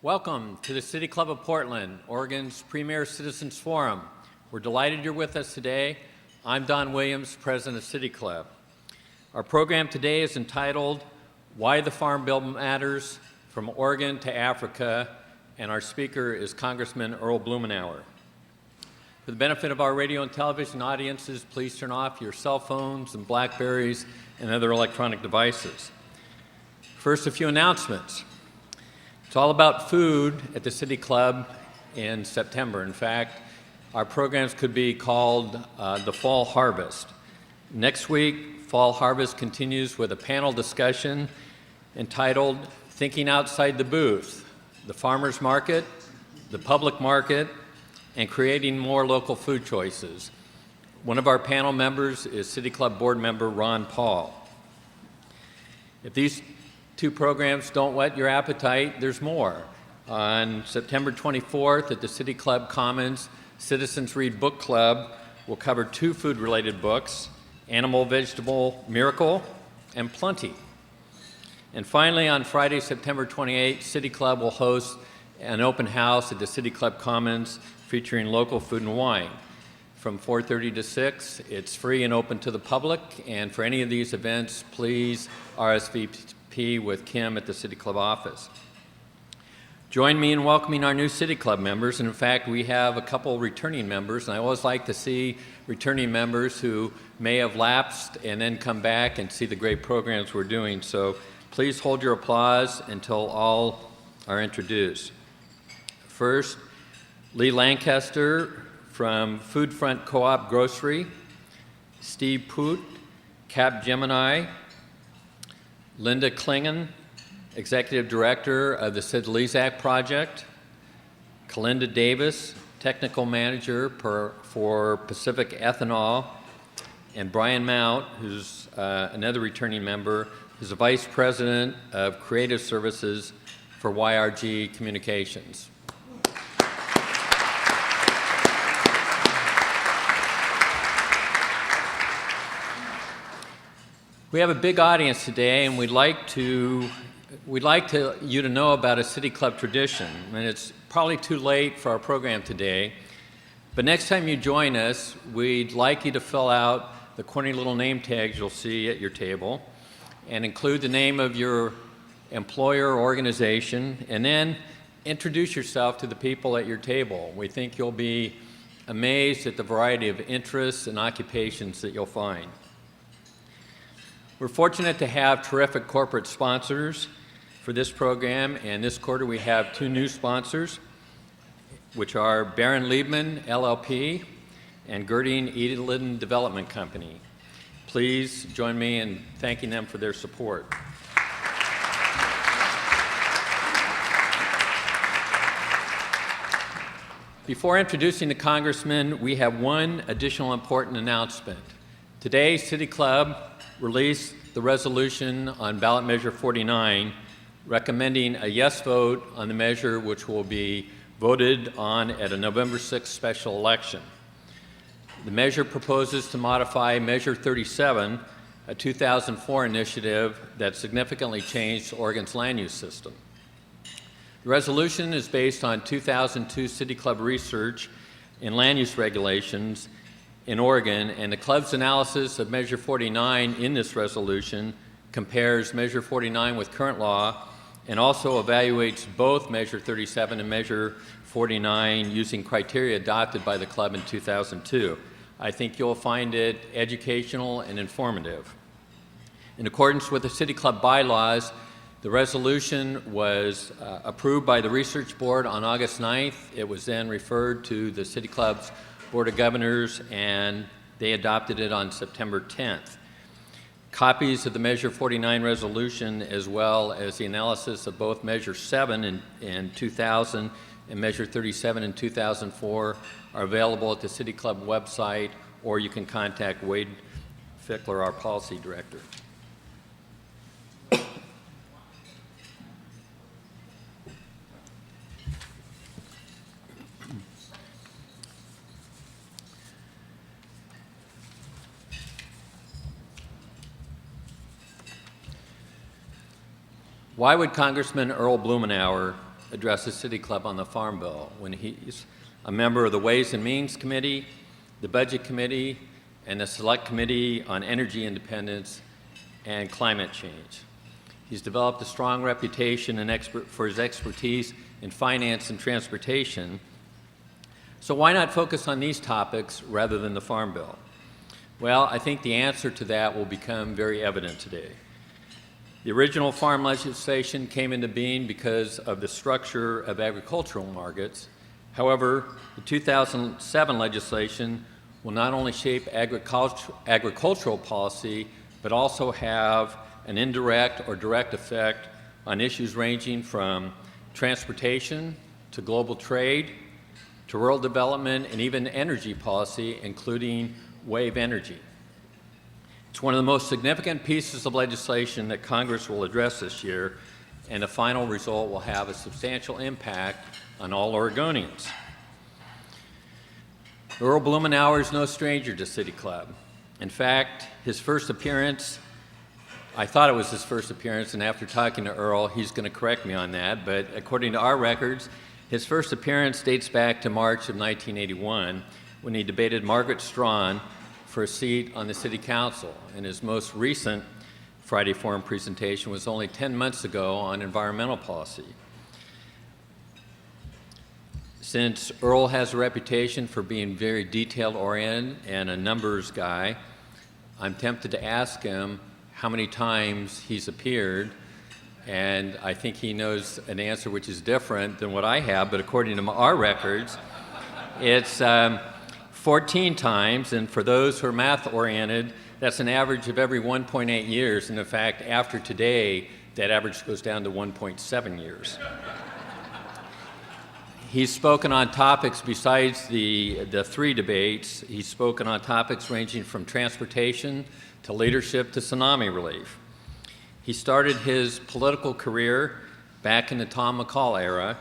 Welcome to the City Club of Portland, Oregon's premier citizens forum. We're delighted you're with us today. I'm Don Williams, president of City Club. Our program today is entitled Why the Farm Bill Matters, From Oregon to Africa, and our speaker is Congressman Earl Blumenauer. For the benefit of our radio and television audiences, please turn off your cell phones and Blackberries and other electronic devices. First, a few announcements. It's all about food at the City Club in September. In fact, our programs could be called the Fall Harvest. Next week, Fall Harvest continues with a panel discussion entitled Thinking Outside the Booth, the Farmers Market, the Public Market, and Creating More Local Food Choices. One of our panel members is City Club board member Ron Paul. If these two programs don't whet your appetite, there's more. On September 24th at the City Club Commons, Citizens Read Book Club will cover two food-related books, Animal Vegetable Miracle and Plenty. And finally, on Friday, September 28th, City Club will host an open house at the City Club Commons featuring local food and wine. From 4:30 to 6, it's free and open to the public, and for any of these events, please RSVP with Kim at the City Club office. Join me in welcoming our new City Club members, and in fact, we have a couple returning members, and I always like to see returning members who may have lapsed and then come back and see the great programs we're doing. So please hold your applause until all are introduced. First, Lee Lancaster from Food Front Co-op Grocery, Steve Poot, Cap Gemini, Linda Klingen, Executive Director of the Sid Lezak Project, Kalinda Davis, Technical Manager for Pacific Ethanol, and Brian Mount, who's another returning member, who's the Vice President of Creative Services for YRG Communications. We have a big audience today, and we'd like you to know about a City Club tradition. And it's probably too late for our program today, but next time you join us, we'd like you to fill out the corny little name tags you'll see at your table and include the name of your employer or organization, and then introduce yourself to the people at your table. We think you'll be amazed at the variety of interests and occupations that you'll find. We're fortunate to have terrific corporate sponsors for this program, and this quarter we have two new sponsors, which are Baron Liebman, LLP, and Girding Edlin Development Company. Please join me in thanking them for their support. Before introducing the Congressman, we have one additional important announcement. Today, City Club released the resolution on ballot measure 49, recommending a yes vote on the measure which will be voted on at a November 6th special election. The measure proposes to modify Measure 37, a 2004 initiative that significantly changed Oregon's land use system. The resolution is based on 2002 City Club research in land use regulations in Oregon, and the club's analysis of Measure 49 in this resolution compares Measure 49 with current law and also evaluates both Measure 37 and Measure 49 using criteria adopted by the club in 2002. I think you'll find it educational and informative. In accordance with the City Club bylaws, the resolution was approved by the Research Board on August 9th. It was then referred to the City Club's Board of Governors, and they adopted it on September 10th. Copies of the Measure 49 resolution, as well as the analysis of both Measure 7 in 2000 and Measure 37 in 2004, are available at the City Club website, or you can contact Wade Fickler, our policy director. Why would Congressman Earl Blumenauer address the City Club on the Farm Bill when he's a member of the Ways and Means Committee, the Budget Committee, and the Select Committee on Energy Independence and Climate Change. He's developed a strong reputation for his expertise in finance and transportation. So why not focus on these topics rather than the Farm Bill? Well, I think the answer to that will become very evident today. The original farm legislation came into being because of the structure of agricultural markets. However, the 2007 legislation will not only shape agricultural policy, but also have an indirect or direct effect on issues ranging from transportation to global trade to rural development and even energy policy, including wave energy. It's one of the most significant pieces of legislation that Congress will address this year, and the final result will have a substantial impact on all Oregonians. Earl Blumenauer is no stranger to City Club. In fact, his first appearance, I thought it was his first appearance, and after talking to Earl, he's going to correct me on that, but according to our records, his first appearance dates back to March of 1981 when he debated Margaret Strawn for a seat on the City Council, and his most recent Friday Forum presentation was only 10 months ago on environmental policy. Since Earl has a reputation for being very detail-oriented and a numbers guy, I'm tempted to ask him how many times he's appeared, and I think he knows an answer which is different than what I have, but according to our records, it's 14 times, and for those who are math-oriented, that's an average of every 1.8 years, and in fact, after today, that average goes down to 1.7 years. He's spoken on topics besides the three debates. He's spoken on topics ranging from transportation to leadership to tsunami relief. He started his political career back in the Tom McCall era,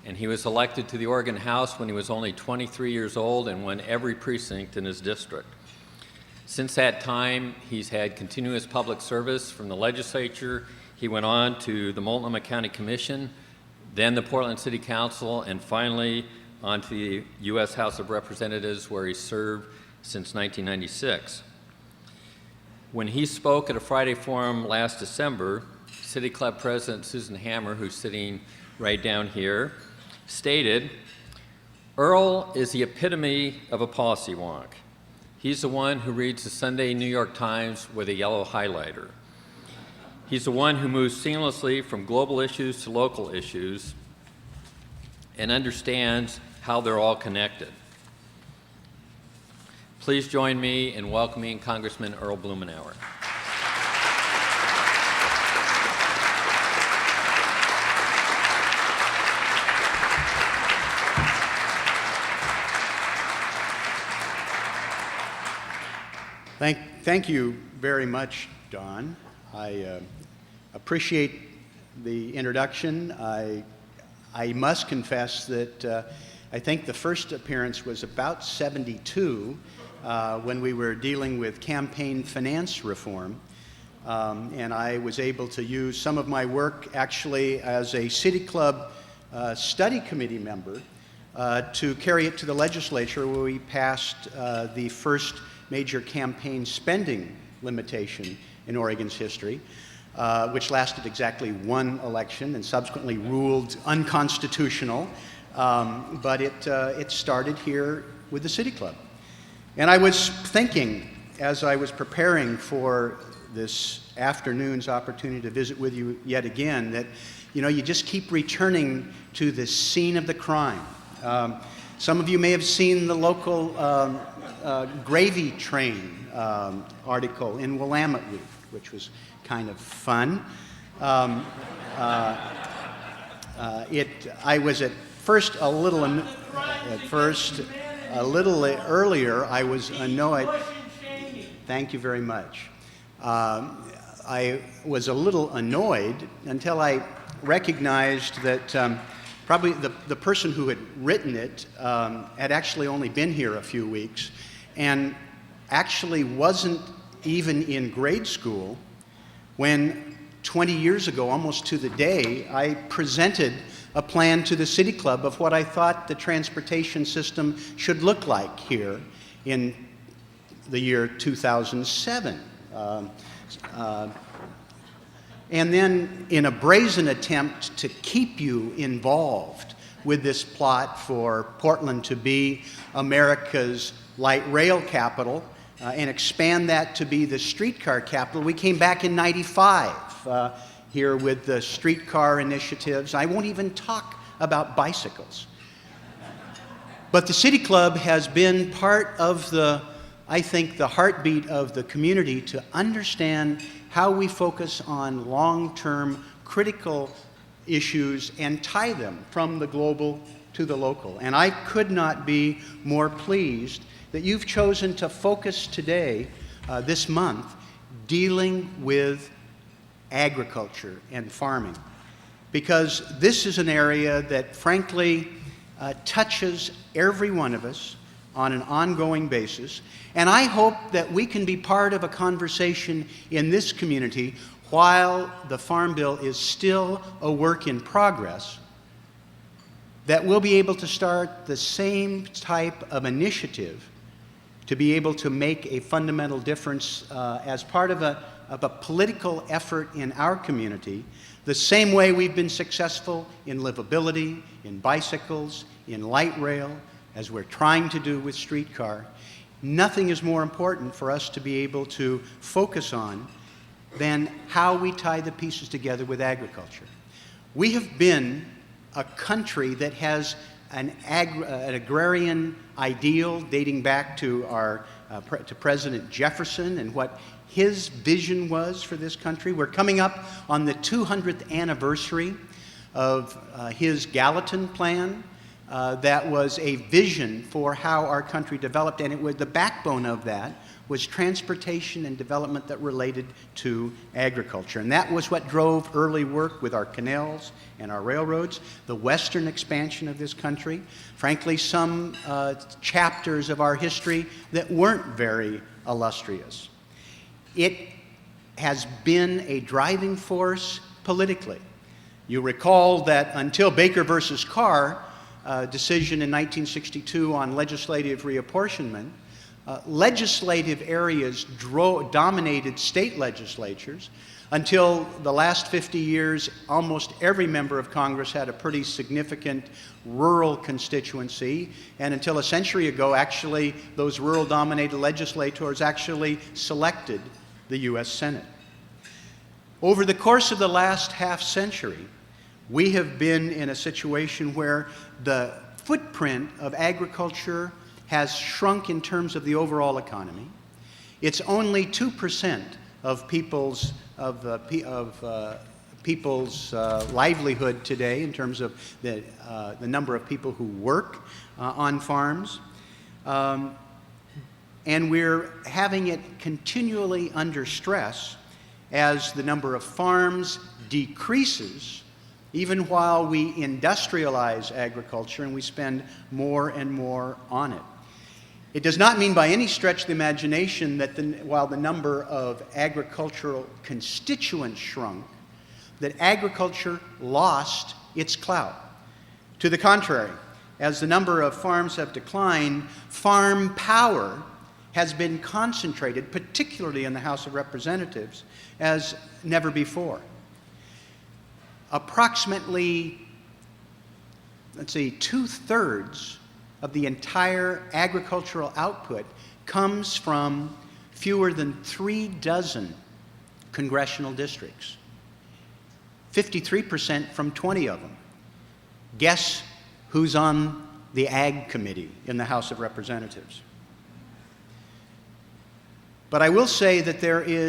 and he was elected to the Oregon House when he was only 23 years old and won every precinct in his district. Since that time, he's had continuous public service from the legislature. He went on to the Multnomah County Commission, then the Portland City Council, and finally on to the U.S. House of Representatives, where he served since 1996. When he spoke at a Friday Forum last December, City Club President Susan Hammer, who's sitting right down here, stated, "Earl is the epitome of a policy wonk. He's the one who reads the Sunday New York Times with a yellow highlighter. He's the one who moves seamlessly from global issues to local issues and understands how they're all connected." Please join me in welcoming Congressman Earl Blumenauer. Thank you very much, Don. I appreciate the introduction. I must confess that I think the first appearance was about 72 when we were dealing with campaign finance reform. And I was able to use some of my work actually as a City Club study committee member to carry it to the legislature, where we passed the first major campaign spending limitation in Oregon's history, which lasted exactly one election and subsequently ruled unconstitutional. But it started here with the City Club. And I was thinking, as I was preparing for this afternoon's opportunity to visit with you yet again, that you just keep returning to the scene of the crime. Some of you may have seen the local gravy train article in Willamette Week, which was kind of fun. I was at first a little earlier. I was annoyed. Thank you very much. I was a little annoyed until I recognized that probably the person who had written it had actually only been here a few weeks and actually wasn't even in grade school when 20 years ago, almost to the day, I presented a plan to the City Club of what I thought the transportation system should look like here in the year 2007. And then, in a brazen attempt to keep you involved with this plot for Portland to be America's light rail capital and expand that to be the streetcar capital, we came back in '95 here with the streetcar initiatives. I won't even talk about bicycles. But the City Club has been part of I think, the heartbeat of the community to understand how we focus on long-term critical issues and tie them from the global to the local. And I could not be more pleased that you've chosen to focus today, this month, dealing with agriculture and farming. Because this is an area that, frankly, touches every one of us on an ongoing basis. And I hope that we can be part of a conversation in this community while the Farm Bill is still a work in progress, that we'll be able to start the same type of initiative to be able to make a fundamental difference as part of a political effort in our community, the same way we've been successful in livability, in bicycles, in light rail, as we're trying to do with streetcar. Nothing is more important for us to be able to focus on than how we tie the pieces together with agriculture. We have been a country that has an agrarian ideal dating back to to President Jefferson and what his vision was for this country. We're coming up on the 200th anniversary of his Gallatin Plan. That was a vision for how our country developed, and the backbone of that was transportation and development that related to agriculture. And that was what drove early work with our canals and our railroads, the western expansion of this country, frankly, some chapters of our history that weren't very illustrious. It has been a driving force politically. You recall that until Baker versus Carr, decision in 1962 on legislative reapportionment, legislative areas dominated state legislatures. Until the last 50 years, almost every member of Congress had a pretty significant rural constituency. And until a century ago, actually, those rural-dominated legislators actually selected the U.S. Senate. Over the course of the last half-century, we have been in a situation where the footprint of agriculture has shrunk in terms of the overall economy. It's only 2% of people's livelihood today in terms of the number of people who work on farms. And we're having it continually under stress as the number of farms decreases, even while we industrialize agriculture and we spend more and more on it. It does not mean by any stretch of the imagination that while the number of agricultural constituents shrunk, that agriculture lost its clout. To the contrary, as the number of farms have declined, farm power has been concentrated, particularly in the House of Representatives, as never before. Approximately, 2/3 of the entire agricultural output comes from fewer than 3 dozen congressional districts. 53% from 20 of them. Guess who's on the Ag Committee in the House of Representatives? But I will say that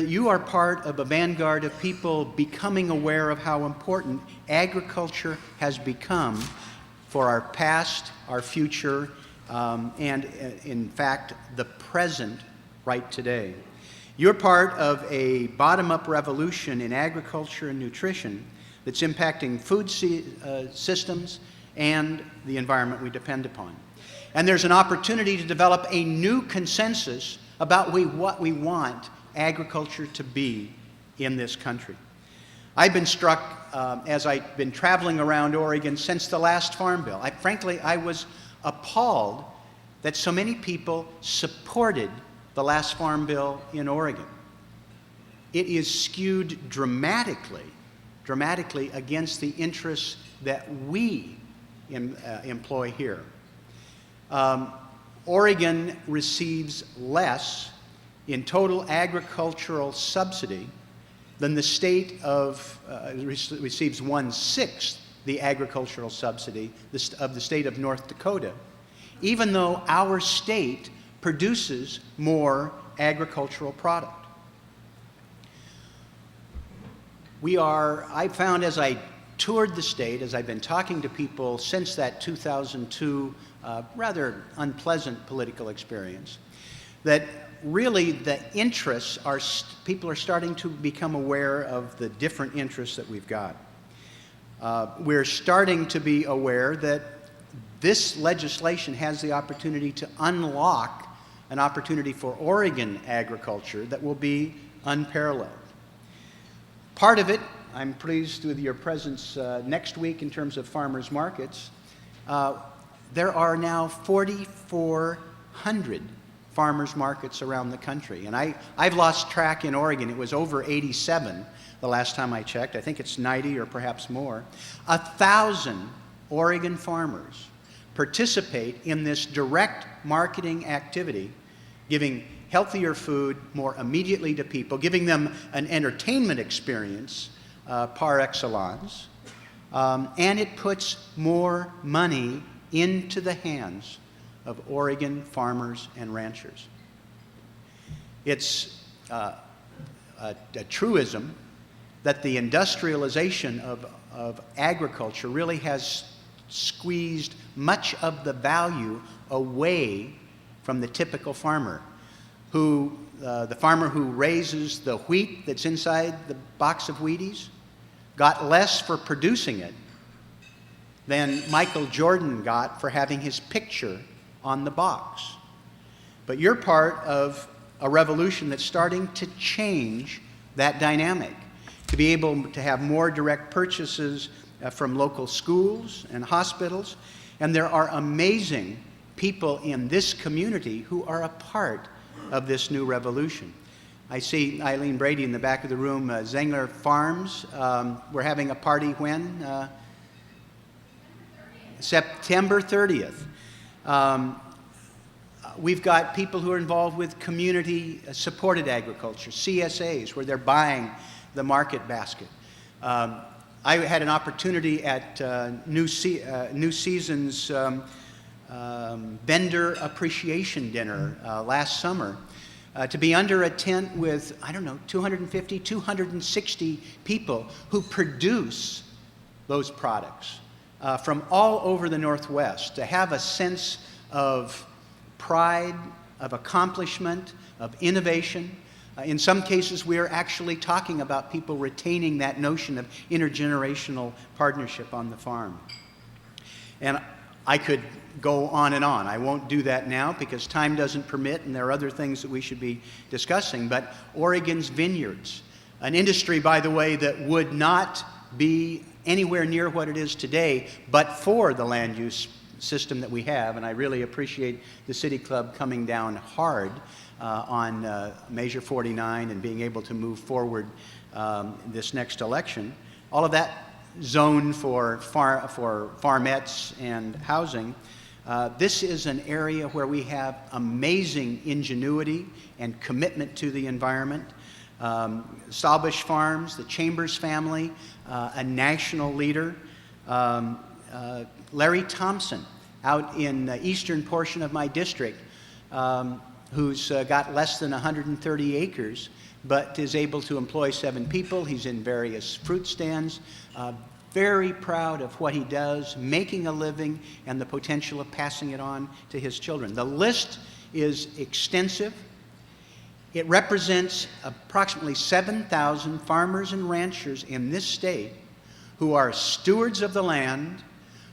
you are part of a vanguard of people becoming aware of how important agriculture has become for our past, our future, and in fact, the present right today. You're part of a bottom-up revolution in agriculture and nutrition that's impacting food systems and the environment we depend upon. And there's an opportunity to develop a new consensus about what we want agriculture to be in this country. I've been struck as I've been traveling around Oregon since the last Farm Bill. Frankly, I was appalled that so many people supported the last Farm Bill in Oregon. It is skewed dramatically against the interests that we employ here. Oregon receives less in total agricultural subsidy than the state of, receives 1/6 the agricultural subsidy of the state of North Dakota, even though our state produces more agricultural product. I found as I toured the state, as I've been talking to people since that 2002 rather unpleasant political experience, that really the interests are, people are starting to become aware of the different interests that we've got. We're starting to be aware that this legislation has the opportunity to unlock an opportunity for Oregon agriculture that will be unparalleled. Part of it, I'm pleased with your presence next week in terms of farmers markets. There are now 4,400 farmers markets around the country. And I've lost track in Oregon. It was over 87 the last time I checked. I think it's 90 or perhaps more. 1,000 Oregon farmers participate in this direct marketing activity, giving healthier food more immediately to people, giving them an entertainment experience par excellence, and it puts more money into the hands of Oregon farmers and ranchers. It's a truism that the industrialization of agriculture really has squeezed much of the value away from the typical farmer, the farmer who raises the wheat that's inside the box of Wheaties got less for producing it than Michael Jordan got for having his picture on the box. But you're part of a revolution that's starting to change that dynamic, to be able to have more direct purchases from local schools and hospitals. And there are amazing people in this community who are a part of this new revolution. I see Eileen Brady in the back of the room, Zengler Farms. We're having a party when? September 30th. We've got people who are involved with community-supported agriculture, CSAs, where they're buying the market basket. I had an opportunity at New Season's vendor appreciation dinner last summer to be under a tent with, 250, 260 people who produce those products from all over the Northwest, to have a sense of pride, of accomplishment, of innovation. In some cases, we are actually talking about people retaining that notion of intergenerational partnership on the farm. And I could go on and on. I won't do that now because time doesn't permit, and there are other things that we should be discussing. But Oregon's vineyards, an industry, by the way, that would not be anywhere near what it is today but for the land use system that we have, and I really appreciate the City Club coming down hard on Measure 49 and being able to move forward this next election. All of that zone for farmettes and housing. This is an area where we have amazing ingenuity and commitment to the environment. Sawbush Farms, the Chambers family, a national leader. Larry Thompson out in the eastern portion of my district, who's got less than 130 acres, but is able to employ 7 people. He's in various fruit stands. Very proud of what he does, making a living, and the potential of passing it on to his children. The list is extensive. It represents approximately 7,000 farmers and ranchers in this state who are stewards of the land,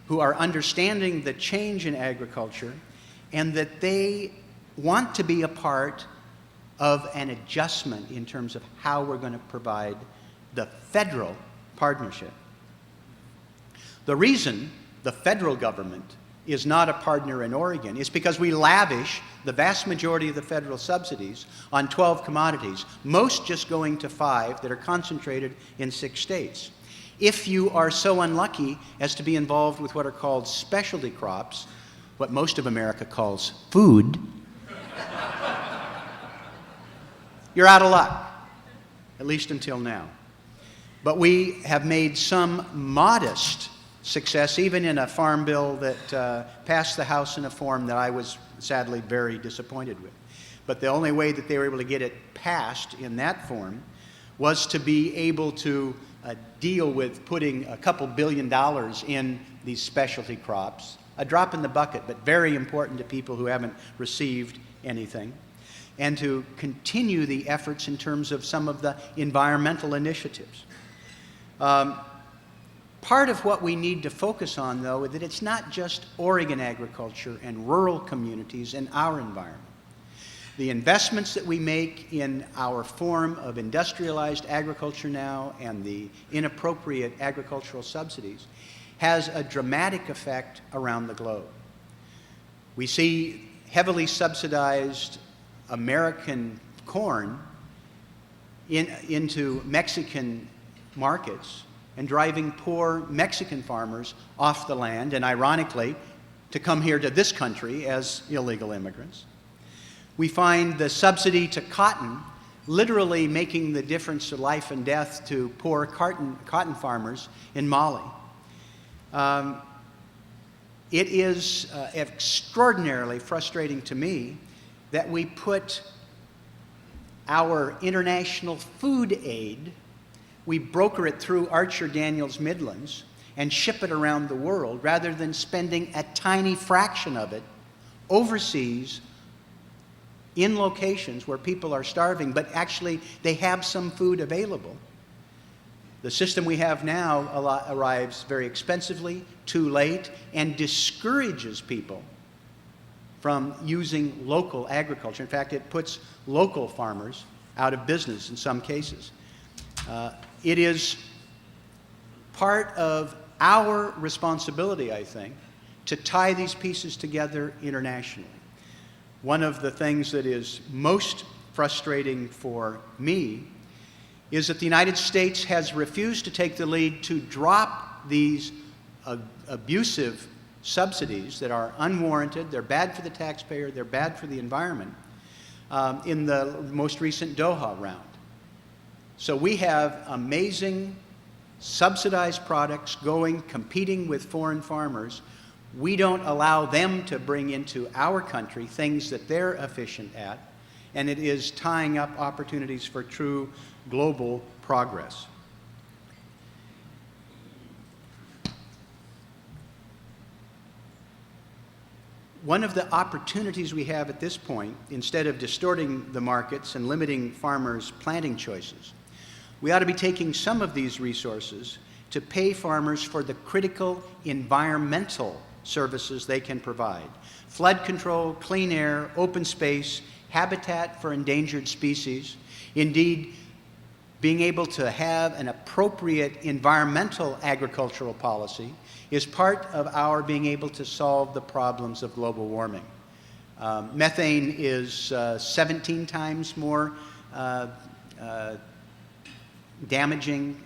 who are understanding the change in agriculture, and that they want to be a part of an adjustment in terms of how we're going to provide the federal partnership. The reason the federal government is not a partner in Oregon is because we lavish the vast majority of the federal subsidies on 12 commodities, most just going to 5 that are concentrated in 6 states. If you are so unlucky as to be involved with what are called specialty crops, what most of America calls food, you're out of luck, at least until now. But we have made some modest success, even in a farm bill that passed the House in a form that I was sadly very disappointed with. But the only way that they were able to get it passed in that form was to be able to deal with putting a couple $2 billion in these specialty crops, a drop in the bucket, but very important to people who haven't received anything, and to continue the efforts in terms of some of the environmental initiatives. Part of what we need to focus on, though, is that it's not just Oregon agriculture and rural communities and our environment. The investments that we make in our form of industrialized agriculture now and the inappropriate agricultural subsidies has a dramatic effect around the globe. We see heavily subsidized American corn into Mexican markets and driving poor Mexican farmers off the land and, ironically, to come here to this country as illegal immigrants. We find the subsidy to cotton literally making the difference of life and death to poor cotton farmers in Mali. It is extraordinarily frustrating to me that we put our international food aid, we broker it through Archer Daniels Midlands and ship it around the world rather than spending a tiny fraction of it overseas in locations where people are starving, but actually they have some food available. The system we have now arrives very expensively, too late, and discourages people from using local agriculture. In fact, it puts local farmers out of business in some cases. It is part of our responsibility, I think, to tie these pieces together internationally. One of the things that is most frustrating for me is that the United States has refused to take the lead to drop these abusive subsidies that are unwarranted, they're bad for the taxpayer, they're bad for the environment, in the most recent Doha round. So we have amazing subsidized products competing with foreign farmers. We don't allow them to bring into our country things that they're efficient at, and it is tying up opportunities for true global progress. One of the opportunities we have at this point, instead of distorting the markets and limiting farmers' planting choices, we ought to be taking some of these resources to pay farmers for the critical environmental services they can provide. Flood control, clean air, open space, habitat for endangered species. Indeed, being able to have an appropriate environmental agricultural policy is part of our being able to solve the problems of global warming. Methane is 17 times more damaging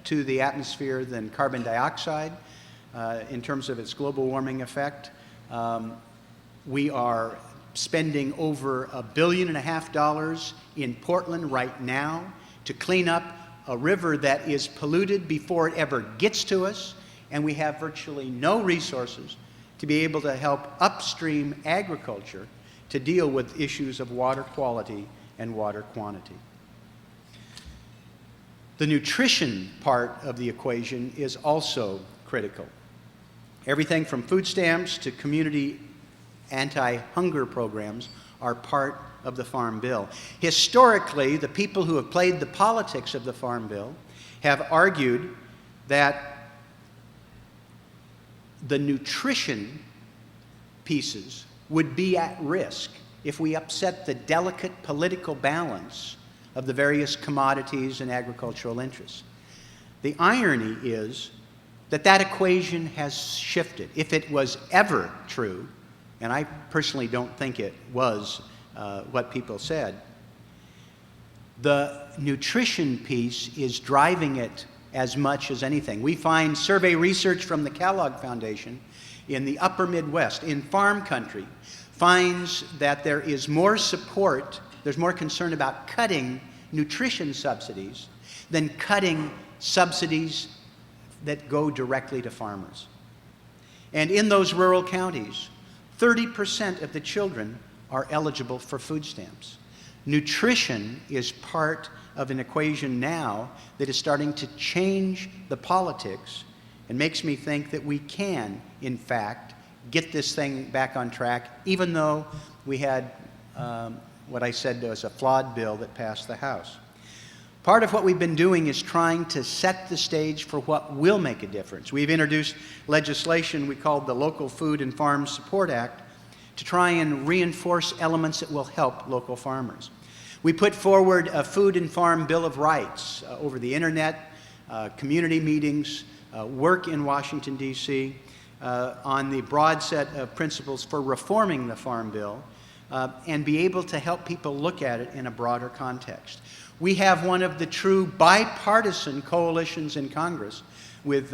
to the atmosphere than carbon dioxide in terms of its global warming effect. We are spending over $1.5 billion in Portland right now to clean up a river that is polluted before it ever gets to us, and we have virtually no resources to be able to help upstream agriculture to deal with issues of water quality and water quantity. The nutrition part of the equation is also critical. Everything from food stamps to community anti-hunger programs are part of the Farm Bill. Historically, the people who have played the politics of the Farm Bill have argued that the nutrition pieces would be at risk if we upset the delicate political balance of the various commodities and agricultural interests. The irony is that that equation has shifted. If it was ever true, and I personally don't think it was what people said, the nutrition piece is driving it as much as anything. We find survey research from the Kellogg Foundation in the upper Midwest, in farm country, finds that there is more support, there's more concern about cutting nutrition subsidies than cutting subsidies that go directly to farmers. And in those rural counties, 30% of the children are eligible for food stamps. Nutrition is part of an equation now that is starting to change the politics and makes me think that we can, in fact, get this thing back on track, even though we had what I said was a flawed bill that passed the House. Part of what we've been doing is trying to set the stage for what will make a difference. We've introduced legislation we called the Local Food and Farm Support Act to try and reinforce elements that will help local farmers. We put forward a Food and Farm Bill of Rights over the internet, community meetings, work in Washington, D.C., on the broad set of principles for reforming the Farm Bill, and be able to help people look at it in a broader context. We have one of the true bipartisan coalitions in Congress with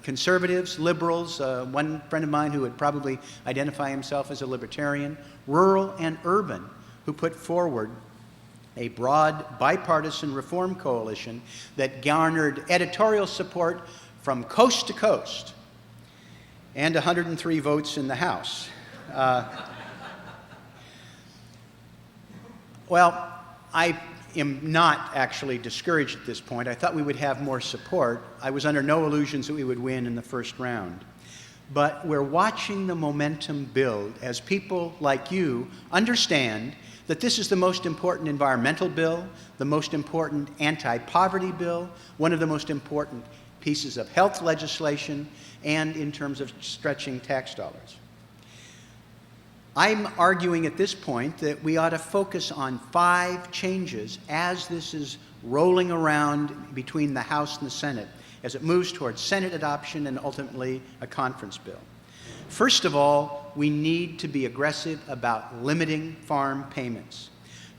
conservatives, liberals, one friend of mine who would probably identify himself as a libertarian, rural and urban, who put forward a broad bipartisan reform coalition that garnered editorial support from coast to coast and 103 votes in the House. Well, I am not actually discouraged at this point. I thought we would have more support. I was under no illusions that we would win in the first round. But we're watching the momentum build as people like you understand that this is the most important environmental bill, the most important anti-poverty bill, one of the most important pieces of health legislation, and in terms of stretching tax dollars. I'm arguing at this point that we ought to focus on 5 changes as this is rolling around between the House and the Senate, as it moves towards Senate adoption and ultimately a conference bill. First of all, we need to be aggressive about limiting farm payments.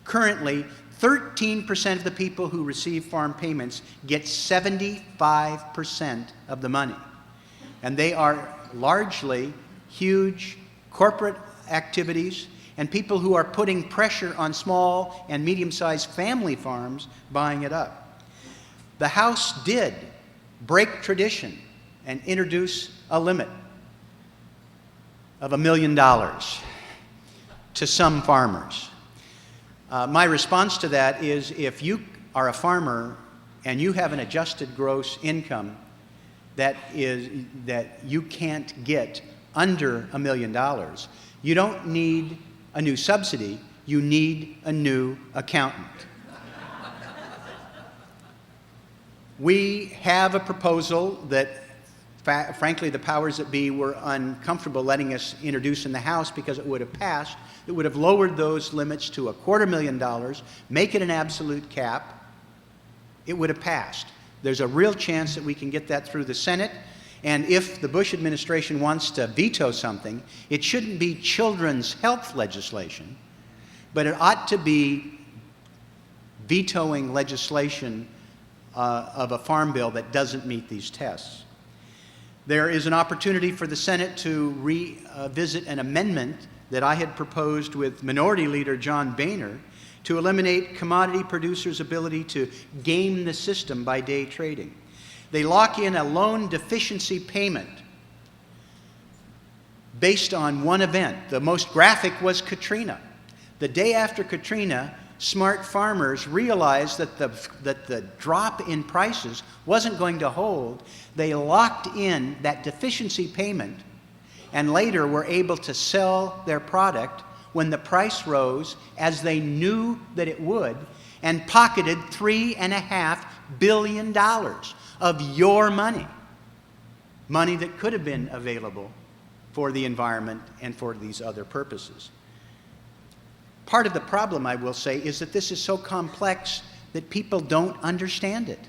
Currently, 13% of the people who receive farm payments get 75% of the money. And they are largely huge corporate activities and people who are putting pressure on small and medium-sized family farms buying it up. The House did break tradition and introduce a limit of $1 million to some farmers. My response to that is, if you are a farmer and you have an adjusted gross income that you can't get under $1 million, you don't need a new subsidy, you need a new accountant. We have a proposal that, frankly, the powers that be were uncomfortable letting us introduce in the House because it would have passed. It would have lowered those limits to $250,000, make it an absolute cap. It would have passed. There's a real chance that we can get that through the Senate. And if the Bush administration wants to veto something, it shouldn't be children's health legislation, but it ought to be vetoing legislation of a farm bill that doesn't meet these tests. There is an opportunity for the Senate to revisit an amendment that I had proposed with Minority Leader John Boehner to eliminate commodity producers' ability to game the system by day trading. They lock in a loan deficiency payment based on one event. The most graphic was Katrina. The day after Katrina, smart farmers realized that the drop in prices wasn't going to hold. They locked in that deficiency payment and later were able to sell their product when the price rose, as they knew that it would, and pocketed $3.5 billion of your money, money that could have been available for the environment and for these other purposes. Part of the problem, I will say, is that this is so complex that people don't understand it.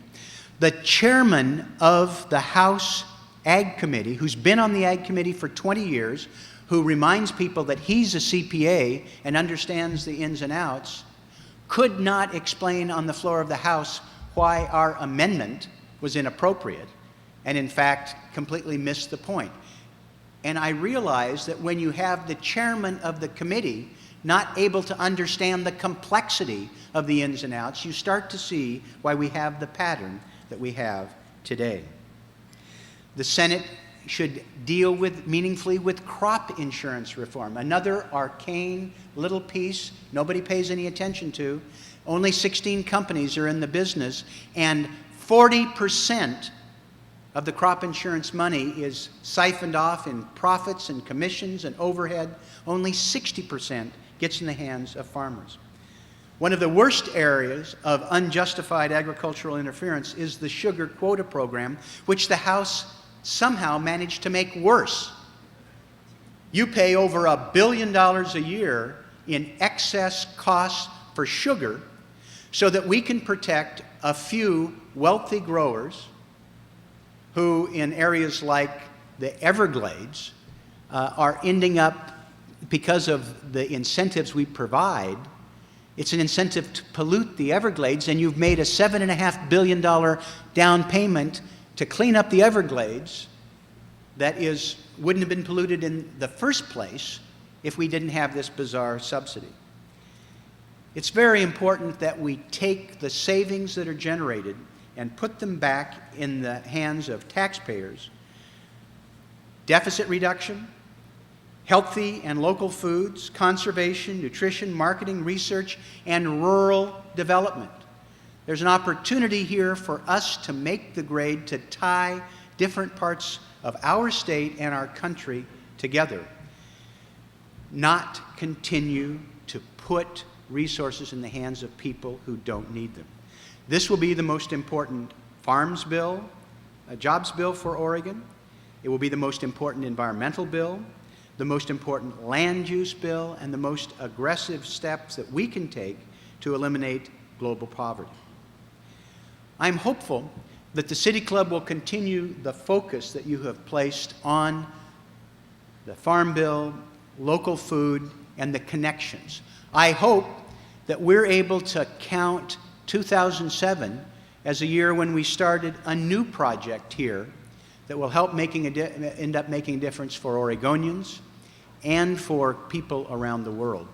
The chairman of the House Ag Committee, who's been on the Ag Committee for 20 years, who reminds people that he's a CPA and understands the ins and outs, could not explain on the floor of the House why our amendment was inappropriate, and in fact completely missed the point. And I realize that when you have the chairman of the committee not able to understand the complexity of the ins and outs, you start to see why we have the pattern that we have today. The Senate should deal meaningfully with crop insurance reform, another arcane little piece nobody pays any attention to. Only 16 companies are in the business, and 40% of the crop insurance money is siphoned off in profits and commissions and overhead. Only 60% gets in the hands of farmers. One of the worst areas of unjustified agricultural interference is the sugar quota program, which the House somehow managed to make worse. You pay over $1 billion a year in excess costs for sugar so that we can protect a few wealthy growers who, in areas like the Everglades, are ending up, because of the incentives we provide, it's an incentive to pollute the Everglades, and you've made a $7.5 billion down payment to clean up the Everglades that wouldn't have been polluted in the first place if we didn't have this bizarre subsidy. It's very important that we take the savings that are generated and put them back in the hands of taxpayers. Deficit reduction, healthy and local foods, conservation, nutrition, marketing, research, and rural development. There's an opportunity here for us to make the grade to tie different parts of our state and our country together, not continue to put resources in the hands of people who don't need them. This will be the most important farms bill, jobs bill for Oregon. It will be the most important environmental bill, the most important land use bill, and the most aggressive steps that we can take to eliminate global poverty. I'm hopeful that the City Club will continue the focus that you have placed on the Farm Bill, local food, and the connections. I hope that we're able to count 2007 as a year when we started a new project here that will help end up making a difference for Oregonians and for people around the world.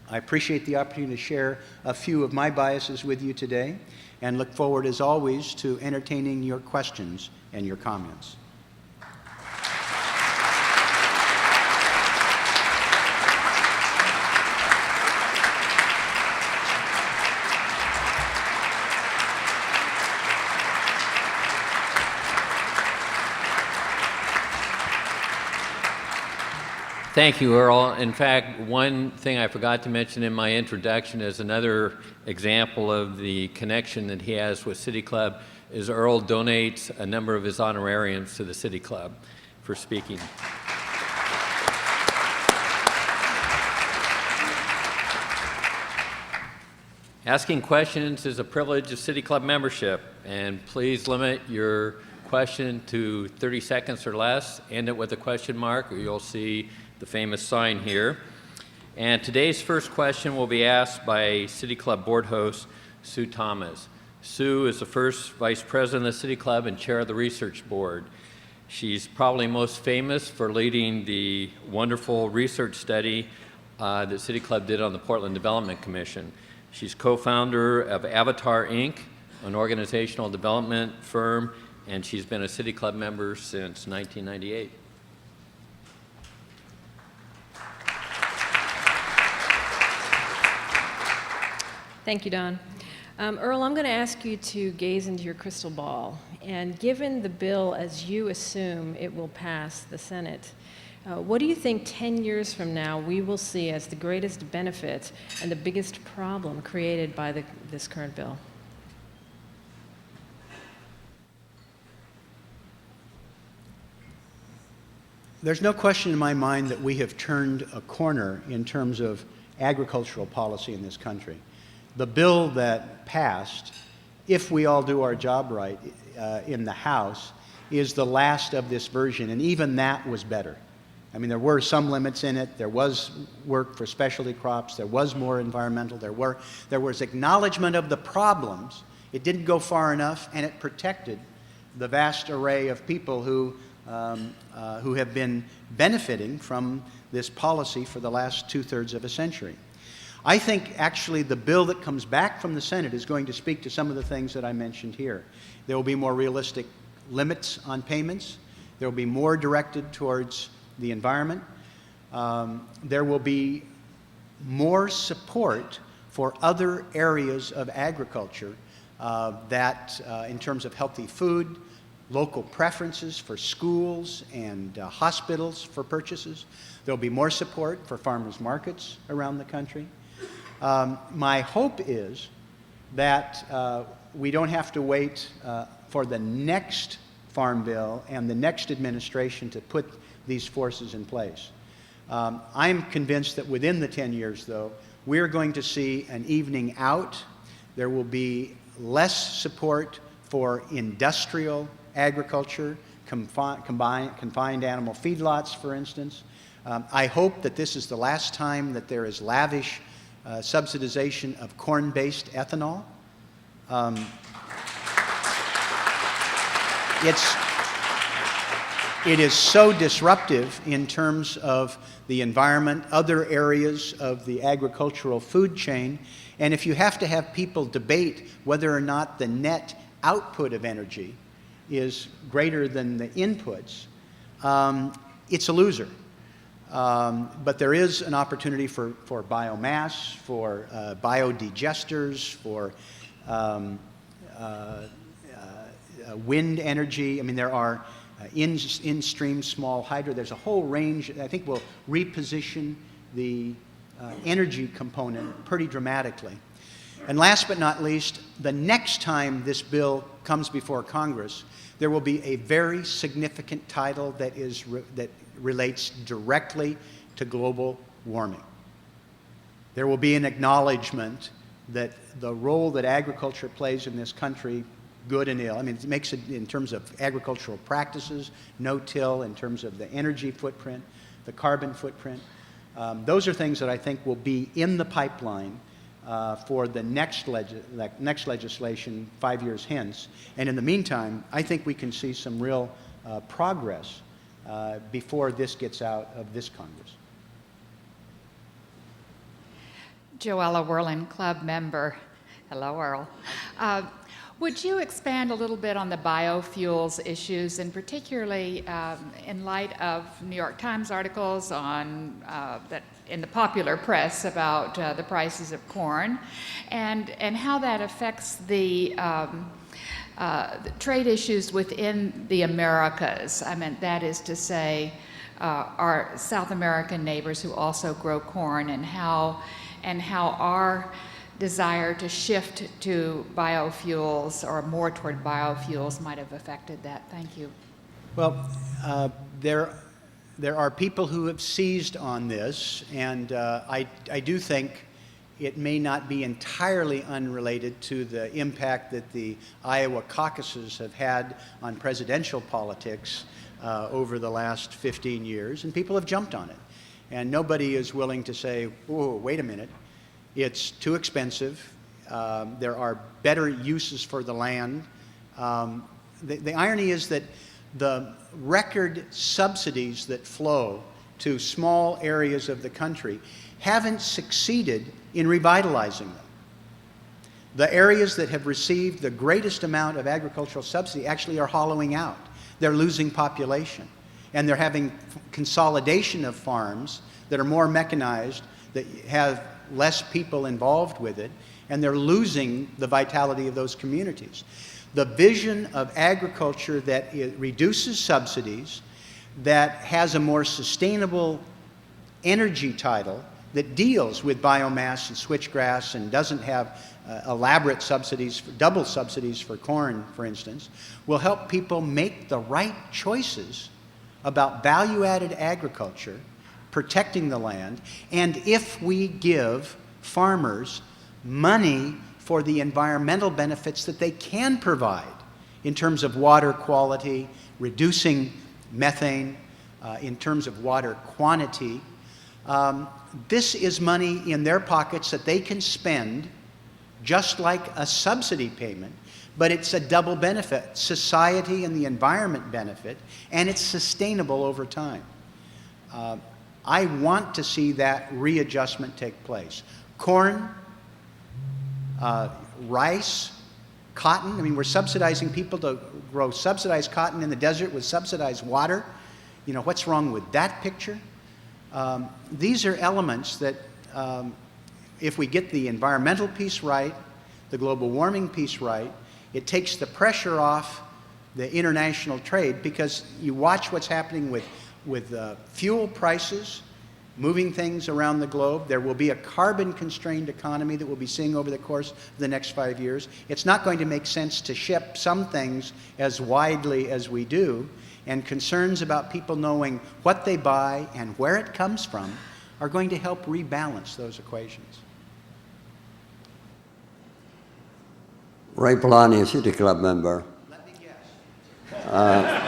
I appreciate the opportunity to share a few of my biases with you today, and look forward, as always, to entertaining your questions and your comments. Thank you, Earl. In fact, one thing I forgot to mention in my introduction is another example of the connection that he has with City Club is Earl donates a number of his honorariums to the City Club for speaking. Asking questions is a privilege of City Club membership, and please limit your question to 30 seconds or less. End it with a question mark, or you'll see the famous sign here. And today's first question will be asked by City Club board host Sue Thomas. Sue is the first vice president of the City Club and chair of the research board. She's probably most famous for leading the wonderful research study that City Club did on the Portland Development Commission. She's co-founder of Avatar Inc., an organizational development firm, and she's been a City Club member since 1998. Thank you, Don. Earl, I'm going to ask you to gaze into your crystal ball. And given the bill as you assume it will pass the Senate, what do you think 10 years from now we will see as the greatest benefit and the biggest problem created by this current bill? There's no question in my mind that we have turned a corner in terms of agricultural policy in this country. The bill that passed if we all do our job right in the House, is the last of this version, and even that was better. I mean, there were some limits in it. There was work for specialty crops. There was more environmental. There was acknowledgement of the problems. It didn't go far enough, and it protected the vast array of people who have been benefiting from this policy for the last 2/3 of a century. I think actually the bill that comes back from the Senate is going to speak to some of the things that I mentioned here. There will be more realistic limits on payments. There will be more directed towards the environment. There will be more support for other areas of agriculture in terms of healthy food, local preferences for schools and hospitals for purchases. There will be more support for farmers markets around the country. My hope is that we don't have to wait for the next farm bill and the next administration to put these forces in place. I'm convinced that within the 10 years, though, we're going to see an evening out. There will be less support for industrial agriculture, confined animal feedlots, for instance. I hope that this is the last time that there is lavish subsidization of corn-based ethanol. It is so disruptive in terms of the environment, other areas of the agricultural food chain, and if you have to have people debate whether or not the net output of energy is greater than the inputs, it's a loser. But there is an opportunity for biomass, for biodigesters, for wind energy. I mean, there are in-stream small hydro. There's a whole range. I think we'll reposition the energy component pretty dramatically. And last but not least, the next time this bill comes before Congress, there will be a very significant title that relates directly to global warming. There will be an acknowledgement that the role that agriculture plays in this country, good and ill, I mean, it makes it in terms of agricultural practices, no-till, in terms of the energy footprint, the carbon footprint. Those are things that I think will be in the pipeline for the next legislation 5 years hence. And in the meantime, I think we can see some real progress before this gets out of this Congress. Joella Whirling, club member. Hello, Earl. Would you expand a little bit on the biofuels issues, and particularly in light of New York Times articles on that in the popular press about the prices of corn, and how that affects the trade issues within the Americas? I mean, that is to say, our South American neighbors who also grow corn, and how our desire to shift to biofuels or more toward biofuels might have affected that. Thank you. Well, there are people who have seized on this, and I do think it may not be entirely unrelated to the impact that the Iowa caucuses have had on presidential politics over the last 15 years, and people have jumped on it. And nobody is willing to say, whoa, wait a minute, it's too expensive, there are better uses for the land. The irony is that the record subsidies that flow to small areas of the country haven't succeeded in revitalizing them. The areas that have received the greatest amount of agricultural subsidy actually are hollowing out. They're losing population. And they're having consolidation of farms that are more mechanized, that have less people involved with it, and they're losing the vitality of those communities. The vision of agriculture that reduces subsidies, that has a more sustainable energy title, that deals with biomass and switchgrass and doesn't have elaborate subsidies, double subsidies for corn, for instance, will help people make the right choices about value-added agriculture, protecting the land, and if we give farmers money for the environmental benefits that they can provide in terms of water quality, reducing methane, in terms of water quantity. This is money in their pockets that they can spend just like a subsidy payment, but it's a double benefit, society and the environment benefit, and it's sustainable over time. I want to see that readjustment take place. Corn, rice, cotton. I mean, we're subsidizing people to grow subsidized cotton in the desert with subsidized water. You know, what's wrong with that picture? These are elements that, if we get the environmental piece right, the global warming piece right, it takes the pressure off the international trade, because you watch what's happening with fuel prices, moving things around the globe. There will be a carbon-constrained economy that we'll be seeing over the course of the next 5 years. It's not going to make sense to ship some things as widely as we do, and concerns about people knowing what they buy and where it comes from are going to help rebalance those equations. Ray Polani, City Club member. Let me guess.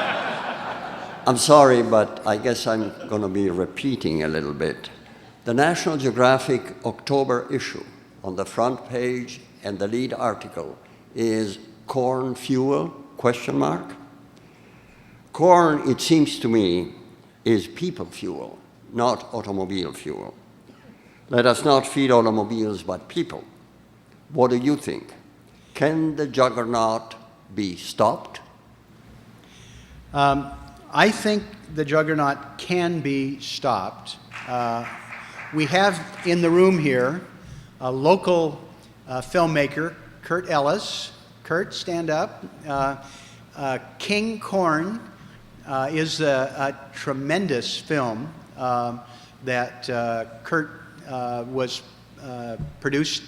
I'm sorry, but I guess I'm going to be repeating a little bit. The National Geographic October issue, on the front page and the lead article, is corn fuel, question mark. Corn, it seems to me, is people fuel, not automobile fuel. Let us not feed automobiles, but people. What do you think? Can the juggernaut be stopped? I think the juggernaut can be stopped. We have in the room here a local filmmaker, Kurt Ellis. Kurt, stand up. King Corn is a tremendous film that Kurt was produced,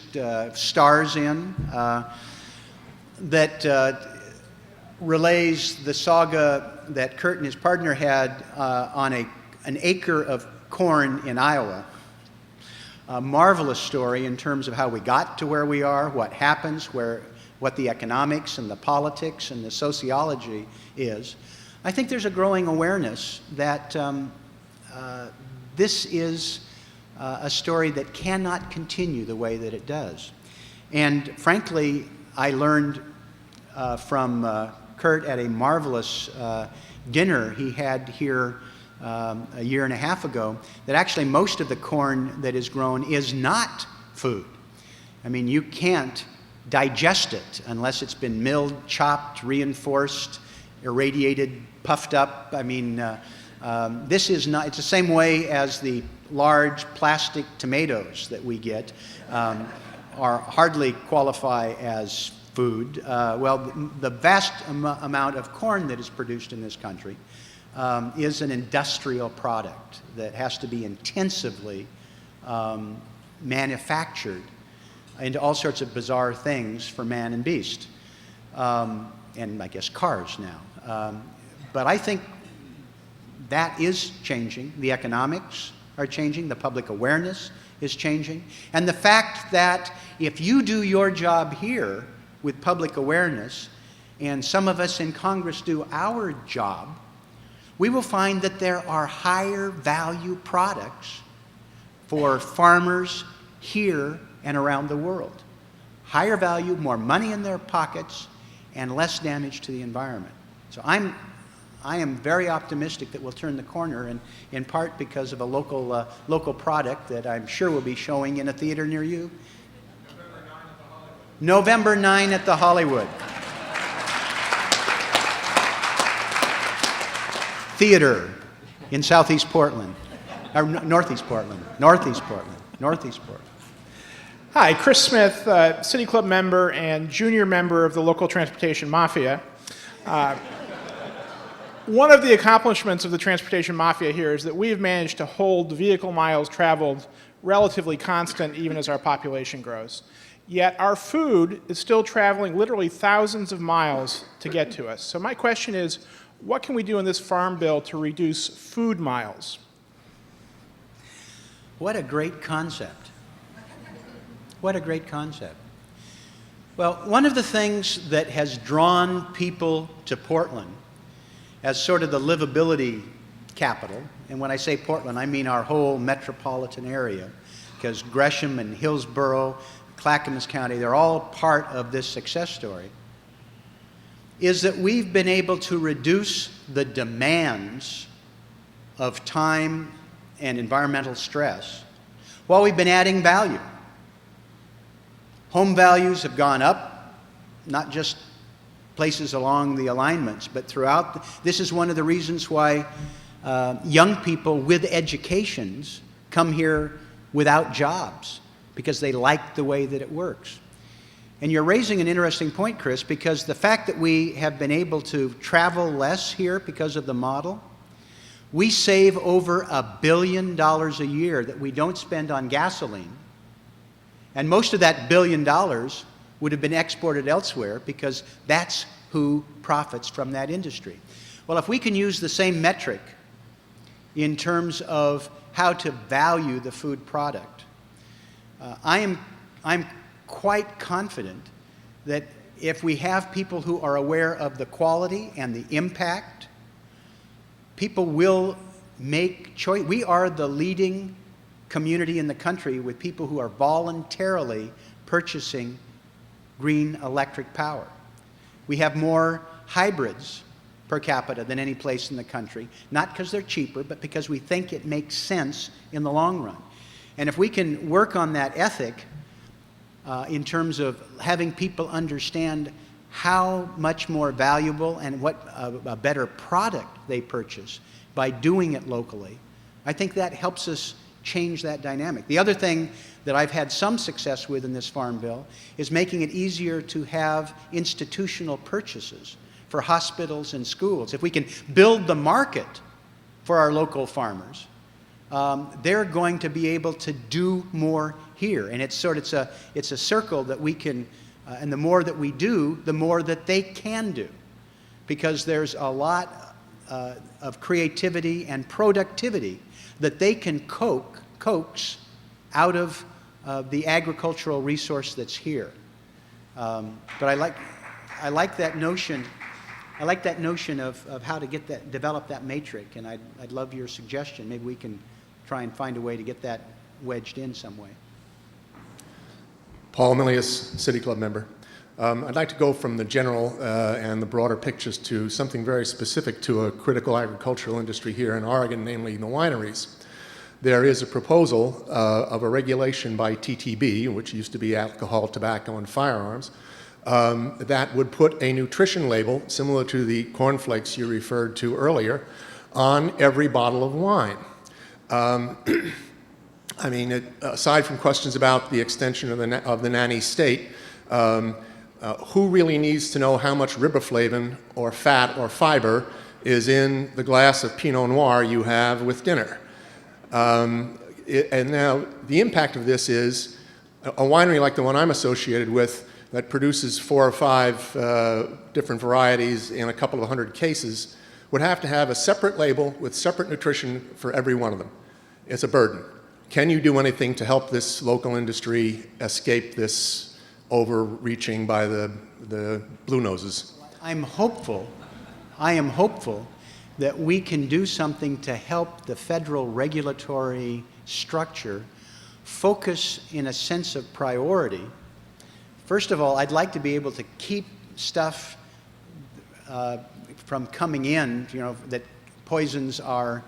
stars in, that relays the saga that Kurt and his partner had on an acre of corn in Iowa. A marvelous story in terms of how we got to where we are, what happens, what the economics and the politics and the sociology is. I think there's a growing awareness that this is a story that cannot continue the way that it does. And frankly, I learned from Kurt at a marvelous dinner he had here a year and a half ago, that actually most of the corn that is grown is not food. I mean, you can't digest it unless it's been milled, chopped, reinforced, irradiated, puffed up. I mean, this is not, it's the same way as the large plastic tomatoes that we get are hardly qualify as food. Well, the vast amount of corn that is produced in this country is an industrial product that has to be intensively manufactured into all sorts of bizarre things for man and beast, and I guess cars now. But I think that is changing. The economics are changing. The public awareness is changing. And the fact that if you do your job here with public awareness, and some of us in Congress do our job, we will find that there are higher value products for farmers here and around the world. Higher value, more money in their pockets, and less damage to the environment. So I am very optimistic that we'll turn the corner, and in part because of a local product that I'm sure will be showing in a theater near you. November 9 at the Hollywood. Theater in Southeast Portland, or Northeast Portland. Hi, Chris Smith, City Club member and junior member of the local transportation mafia. One of the accomplishments of the transportation mafia here is that we've managed to hold vehicle miles traveled relatively constant even as our population grows. Yet our food is still traveling literally thousands of miles to get to us. So my question is, what can we do in this farm bill to reduce food miles? What a great concept. What a great concept. Well, one of the things that has drawn people to Portland as sort of the livability capital, and when I say Portland, I mean our whole metropolitan area, because Gresham and Hillsborough, Clackamas County, they're all part of this success story, is that we've been able to reduce the demands of time and environmental stress while we've been adding value. Home values have gone up, not just places along the alignments, but throughout. This is one of the reasons why young people with educations come here without jobs, because they like the way that it works. And you're raising an interesting point, Chris, because the fact that we have been able to travel less here because of the model, we save over $1 billion a year that we don't spend on gasoline. And most of that $1 billion would have been exported elsewhere, because that's who profits from that industry. Well, if we can use the same metric in terms of how to value the food product, I'm quite confident that if we have people who are aware of the quality and the impact, people will make choice. We are the leading community in the country with people who are voluntarily purchasing green electric power. We have more hybrids per capita than any place in the country, not because they're cheaper, but because we think it makes sense in the long run. And if we can work on that ethic in terms of having people understand how much more valuable and what a better product they purchase by doing it locally, I think that helps us change that dynamic. The other thing that I've had some success with in this Farm Bill is making it easier to have institutional purchases for hospitals and schools. If we can build the market for our local farmers, they're going to be able to do more here. And it's a circle that we can, and the more that we do, the more that they can do. Because there's a lot of creativity and productivity that they can coax out of the agricultural resource that's here. But I like that notion. I like that notion of how to get that, develop that matrix, and I'd love your suggestion. Maybe we can try and find a way to get that wedged in some way. Paul Milius, City Club member. I'd like to go from the general and the broader pictures to something very specific to a critical agricultural industry here in Oregon, namely the wineries. There is a proposal of a regulation by TTB, which used to be alcohol, tobacco, and firearms, that would put a nutrition label, similar to the cornflakes you referred to earlier, on every bottle of wine. I mean, aside from questions about the extension of the nanny state, who really needs to know how much riboflavin or fat or fiber is in the glass of Pinot Noir you have with dinner? And now the impact of this is a winery like the one I'm associated with that produces 4 or 5 different varieties in a couple of 100 cases would have to have a separate label with separate nutrition for every one of them. It's a burden. Can you do anything to help this local industry escape this overreaching by the Blue Noses? I am hopeful that we can do something to help the federal regulatory structure focus in a sense of priority. First of all, I'd like to be able to keep stuff from coming in, that poisons our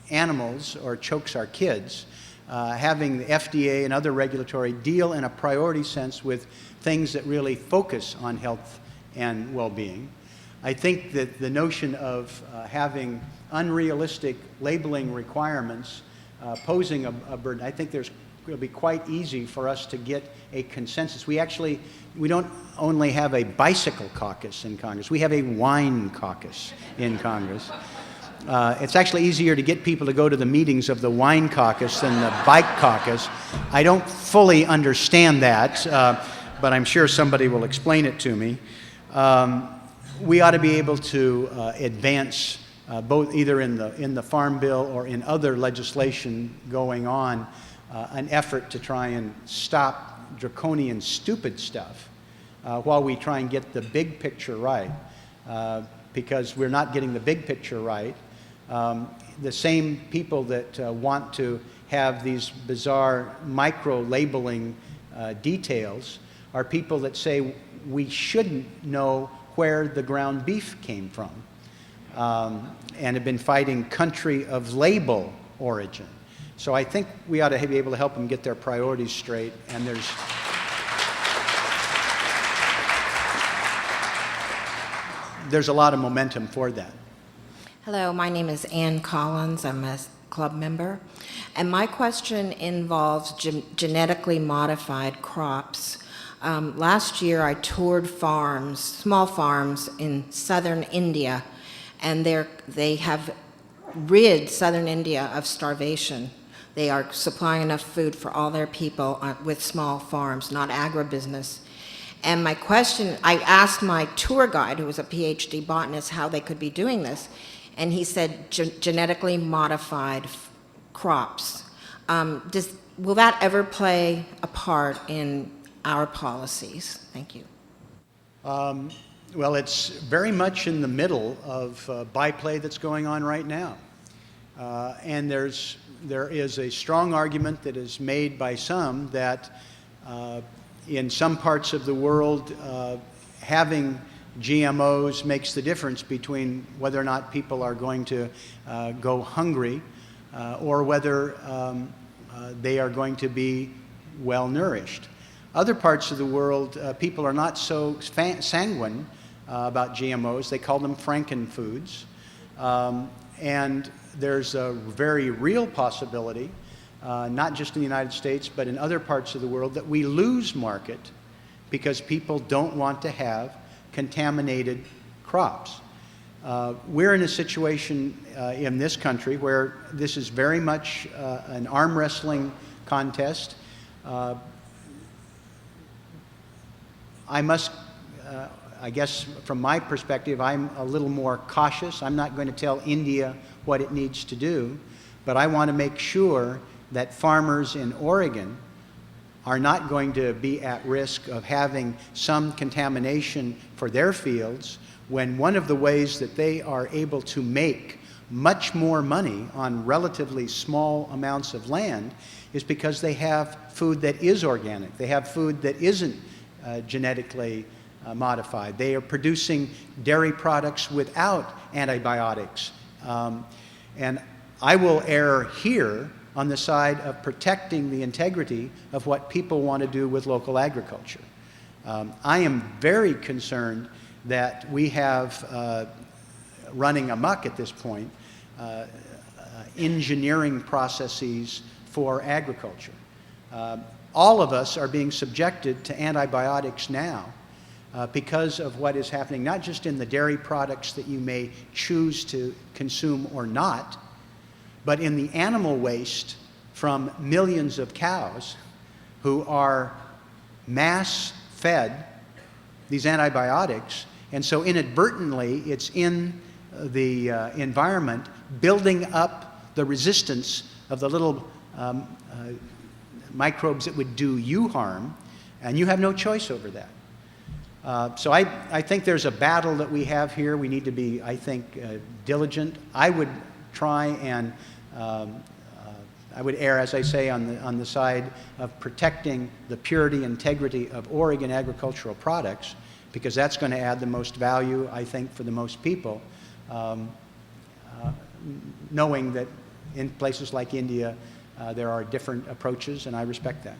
animals or chokes our kids. Having the FDA and other regulatory deal in a priority sense with things that really focus on health and well-being. I think that the notion of having unrealistic labeling requirements posing a burden, I think it'll be quite easy for us to get a consensus. We don't only have a bicycle caucus in Congress, we have a wine caucus in Congress. It's actually easier to get people to go to the meetings of the wine caucus than the bike caucus. I don't fully understand that, but I'm sure somebody will explain it to me. We ought to be able to advance both either in the Farm Bill or in other legislation going on, an effort to try and stop draconian, stupid stuff while we try and get the big picture right, because we're not getting the big picture right. The same people that want to have these bizarre micro-labeling details are people that say we shouldn't know where the ground beef came from, and have been fighting country of label origin. So I think we ought to be able to help them get their priorities straight, and there's a lot of momentum for that. Hello, my name is Ann Collins. I'm a club member. And my question involves genetically modified crops. Last year I toured farms, small farms in southern India, and they have rid southern India of starvation. They are supplying enough food for all their people with small farms, not agribusiness. And my question, I asked my tour guide, who was a PhD botanist, how they could be doing this. And he said genetically modified crops. Will that ever play a part in our policies? Thank you. Well, it's very much in the middle of byplay that's going on right now. And there is a strong argument that is made by some that in some parts of the world, having GMOs makes the difference between whether or not people are going to go hungry or whether they are going to be well nourished. Other parts of the world, people are not so sanguine about GMOs. They call them frankenfoods. And there's a very real possibility, not just in the United States, but in other parts of the world, that we lose market because people don't want to have contaminated crops. We're in a situation in this country where this is very much an arm wrestling contest. I guess from my perspective, I'm a little more cautious. I'm not going to tell India what it needs to do, but I want to make sure that farmers in Oregon are not going to be at risk of having some contamination for their fields when one of the ways that they are able to make much more money on relatively small amounts of land is because they have food that is organic. They have food that isn't genetically modified. They are producing dairy products without antibiotics. And I will err here on the side of protecting the integrity of what people want to do with local agriculture. I am very concerned that we have running amok at this point engineering processes for agriculture. All of us are being subjected to antibiotics now because of what is happening, not just in the dairy products that you may choose to consume or not, but in the animal waste from millions of cows who are mass fed these antibiotics, and so inadvertently it's in the environment building up the resistance of the little microbes that would do you harm, and you have no choice over that. So I think there's a battle that we have here. We need to be, I think, diligent. I would try and I would err, as I say, on the side of protecting the purity, integrity of Oregon agricultural products, because that's going to add the most value, I think, for the most people, knowing that in places like India, there are different approaches, and I respect that.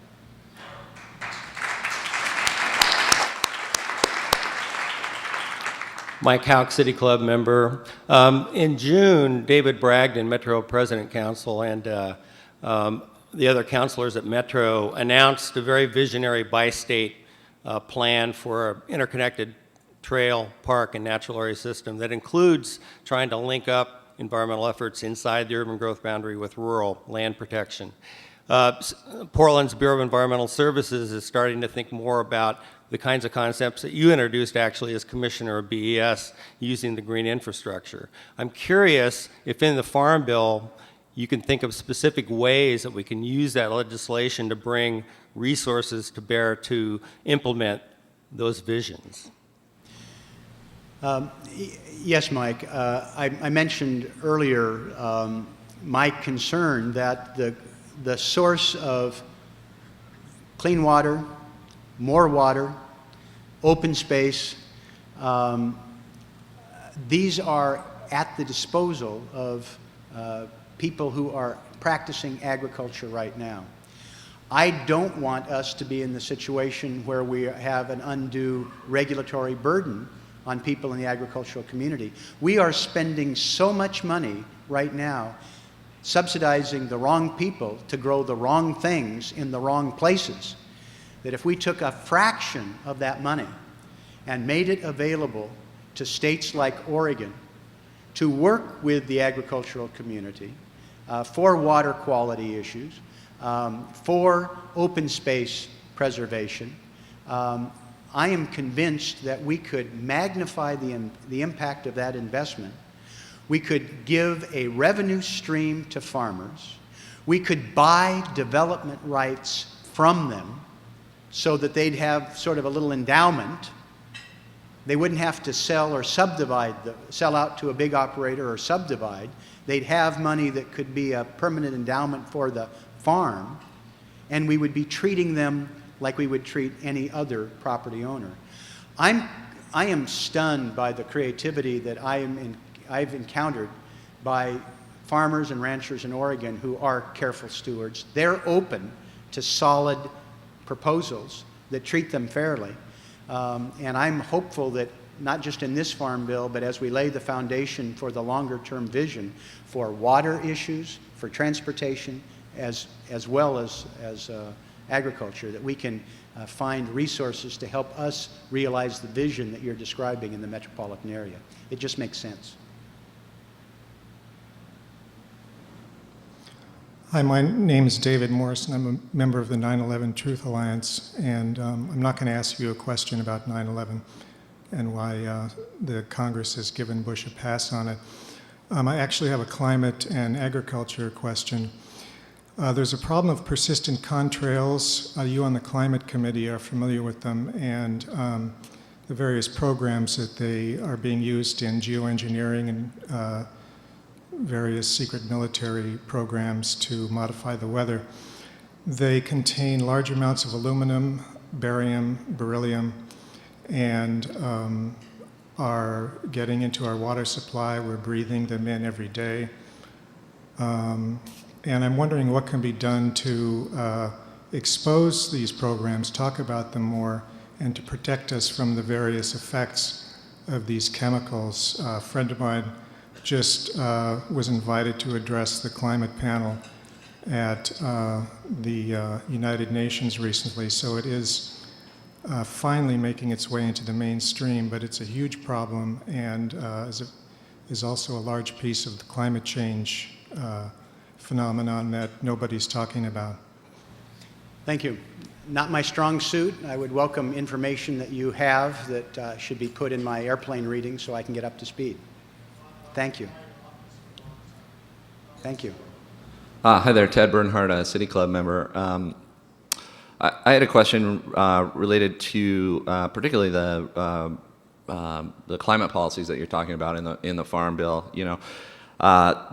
Mike Houck, City Club member. In June, David Bragdon, Metro President Council, and the other councilors at Metro announced a very visionary bi-state plan for an interconnected trail, park, and natural area system that includes trying to link up environmental efforts inside the urban growth boundary with rural land protection. Portland's Bureau of Environmental Services is starting to think more about the kinds of concepts that you introduced actually as Commissioner of BES using the green infrastructure. I'm curious if in the Farm Bill you can think of specific ways that we can use that legislation to bring resources to bear to implement those visions. Yes, Mike. I mentioned earlier my concern that the source of clean water, more water, open space, these are at the disposal of people who are practicing agriculture right now. I don't want us to be in the situation where we have an undue regulatory burden on people in the agricultural community. We are spending so much money right now subsidizing the wrong people to grow the wrong things in the wrong places, that if we took a fraction of that money and made it available to states like Oregon to work with the agricultural community for water quality issues, for open space preservation, I am convinced that we could magnify the impact of that investment. We could give a revenue stream to farmers. We could buy development rights from them so that they'd have sort of a little endowment. They wouldn't have to sell or subdivide, sell out to a big operator or subdivide. They'd have money that could be a permanent endowment for the farm, and we would be treating them like we would treat any other property owner. I am stunned by the creativity that I've encountered by farmers and ranchers in Oregon who are careful stewards. They're open to solid proposals that treat them fairly. And I'm hopeful that not just in this farm bill, but as we lay the foundation for the longer term vision for water issues, for transportation, as well as agriculture, that we can find resources to help us realize the vision that you're describing in the metropolitan area. It just makes sense. Hi, my name is David Morris, and I'm a member of the 9/11 Truth Alliance, and I'm not going to ask you a question about 9/11 and why the Congress has given Bush a pass on it. I actually have a climate and agriculture question. There's a problem of persistent contrails. You on the Climate Committee are familiar with them, and the various programs that they are being used in geoengineering and various secret military programs to modify the weather. They contain large amounts of aluminum, barium, beryllium, and are getting into our water supply. We're breathing them in every day. And I'm wondering what can be done to expose these programs, talk about them more, and to protect us from the various effects of these chemicals. A friend of mine just was invited to address the climate panel at the United Nations recently, so it is finally making its way into the mainstream, but it's a huge problem and is also a large piece of the climate change phenomenon that nobody's talking about. Thank you. Not my strong suit. I would welcome information that you have that should be put in my airplane reading so I can get up to speed. Thank you. Thank you. Hi there, Ted Bernhardt, a City Club member. I had a question related to particularly the climate policies that you're talking about in the Farm Bill. You know,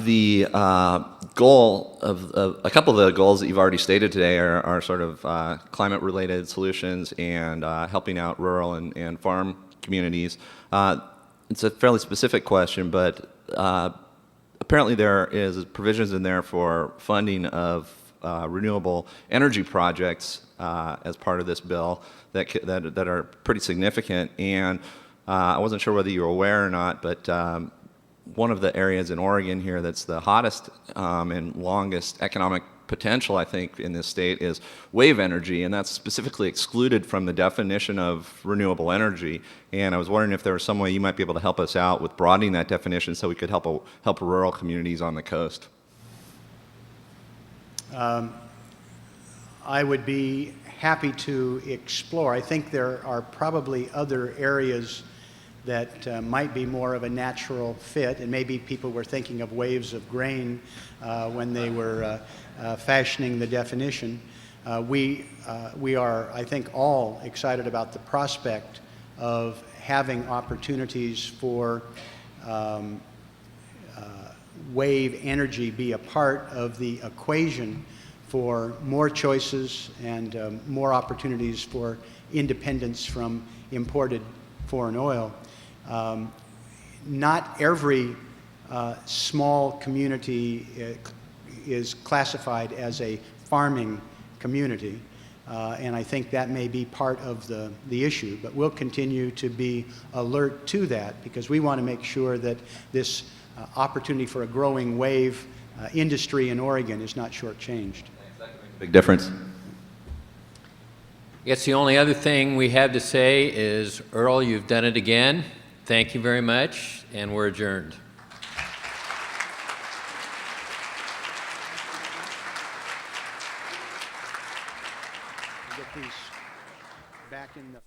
the goal of a couple of the goals that you've already stated today are sort of climate-related solutions and helping out rural and farm communities. It's a fairly specific question, but apparently there is provisions in there for funding of renewable energy projects as part of this bill that are pretty significant. And I wasn't sure whether you were aware or not, but one of the areas in Oregon here that's the hottest and longest economic potential, I think, in this state is wave energy, and that's specifically excluded from the definition of renewable energy. And I was wondering if there was some way you might be able to help us out with broadening that definition so we could help rural communities on the coast. I would be happy to explore. I think there are probably other areas that might be more of a natural fit, and maybe people were thinking of waves of grain when they were fashioning the definition. We are, I think, all excited about the prospect of having opportunities for wave energy be a part of the equation for more choices and more opportunities for independence from imported foreign oil. Not every small community is classified as a farming community, and I think that may be part of the issue, but we'll continue to be alert to that because we want to make sure that this opportunity for a growing wave industry in Oregon is not shortchanged. Big difference. I guess the only other thing we have to say is, Earl, you've done it again. Thank you very much, and we're adjourned. Get these back in the